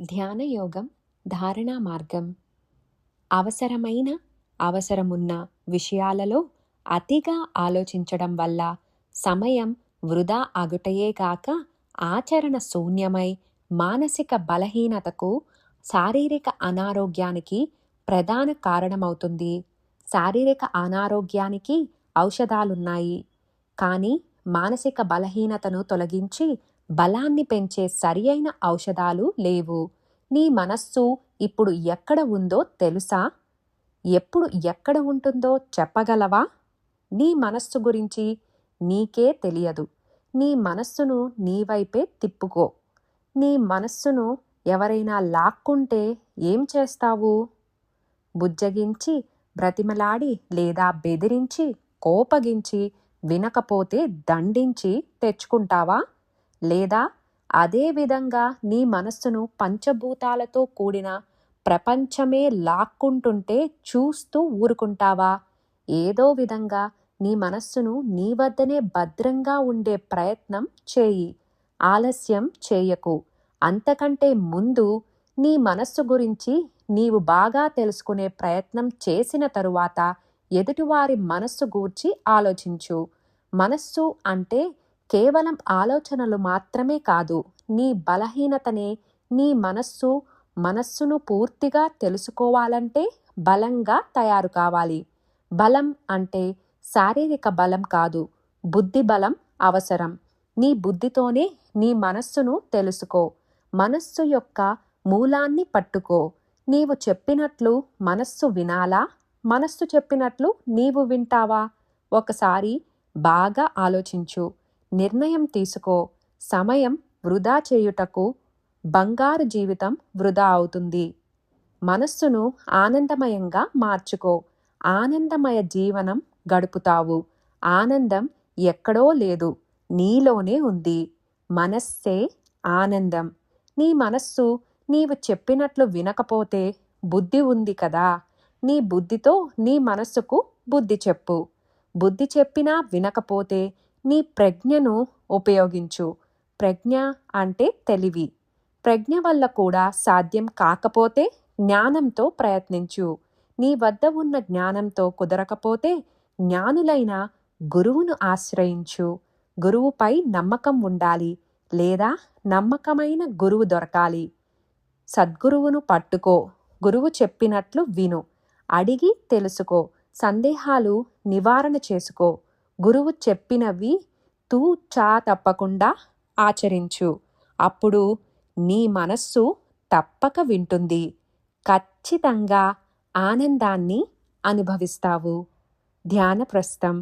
ధ్యానయోగం ధారణా మార్గం. అవసరమున్న విషయాలలో అతిగా ఆలోచించడం వల్ల సమయం వృధా అగుటయే కాక ఆచరణ శూన్యమై మానసిక బలహీనతకు, శారీరక అనారోగ్యానికి ప్రధాన కారణమవుతుంది. శారీరక అనారోగ్యానికి ఔషధాలున్నాయి, కానీ మానసిక బలహీనతను తొలగించి బలాన్ని పెంచే సరియైన ఔషధాలు లేవు. నీ మనస్సు ఇప్పుడు ఎక్కడ ఉందో తెలుసా? ఎప్పుడు ఎక్కడ ఉంటుందో చెప్పగలవా? నీ మనస్సు గురించి నీకే తెలియదు. నీ మనస్సును నీవైపే తిప్పుకో. నీ మనస్సును ఎవరైనా లాక్కుంటే ఏం చేస్తావు? బుజ్జగించి, బ్రతిమలాడి లేదా బెదిరించి, కోపగించి, వినకపోతే దండించి తెచ్చుకుంటావా? లేదా అదే విధంగా నీ మనస్సును పంచభూతాలతో కూడిన ప్రపంచమే లాక్కుంటుంటే చూస్తూ ఊరుకుంటావా? ఏదో విధంగా నీ మనస్సును నీ వద్దనే భద్రంగా ఉండే ప్రయత్నం చేయి. ఆలస్యం చేయకు. అంతకంటే ముందు నీ మనస్సు గురించి నీవు బాగా తెలుసుకునే ప్రయత్నం చేసిన తరువాత ఎదుటివారి మనస్సు గూర్చి ఆలోచించు. మనస్సు అంటే కేవలం ఆలోచనలు మాత్రమే కాదు. నీ బలహీనతనే నీ మనస్సును పూర్తిగా తెలుసుకోవాలంటే బలంగా తయారు కావాలి. బలం అంటే శారీరక బలం కాదు, బుద్ధి బలం అవసరం. నీ బుద్ధితోనే నీ మనస్సును తెలుసుకో. మనస్సు యొక్క మూలాన్ని పట్టుకో. నీవు చెప్పినట్లు మనస్సు వినాలా? మనస్సు చెప్పినట్లు నీవు వింటావా? ఒకసారి బాగా ఆలోచించు. నిర్ణయం తీసుకో. సమయం వృధా చేయుటకు బంగారు జీవితం వృధా అవుతుంది. మనస్సును ఆనందమయంగా మార్చుకో. ఆనందమయ జీవనం గడుపుతావు. ఆనందం ఎక్కడో లేదు, నీలోనే ఉంది. మనస్సే ఆనందం. నీ మనస్సు నీవు చెప్పినట్లు వినకపోతే బుద్ధి ఉంది కదా, నీ బుద్ధితో నీ మనస్సుకు బుద్ధి చెప్పు. బుద్ధి చెప్పినా వినకపోతే నీ ప్రజ్ఞను ఉపయోగించు. ప్రజ్ఞ అంటే తెలివి. ప్రజ్ఞ వల్ల కూడా సాధ్యం కాకపోతే జ్ఞానంతో ప్రయత్నించు. నీ వద్ద ఉన్న జ్ఞానంతో కుదరకపోతే జ్ఞానులైన గురువును ఆశ్రయించు. గురువుపై నమ్మకం ఉండాలి, లేదా నమ్మకమైన గురువు దొరకాలి. సద్గురువును పట్టుకో. గురువు చెప్పినట్లు విను. అడిగి తెలుసుకో. సందేహాలు నివారణ చేసుకో. గురువు చెప్పినవి తూచా తప్పకుండా ఆచరించు. అప్పుడు నీ మనస్సు తప్పక వింటుంది. ఖచ్చితంగా ఆనందాన్ని అనుభవిస్తావు. ధ్యానప్రస్థం.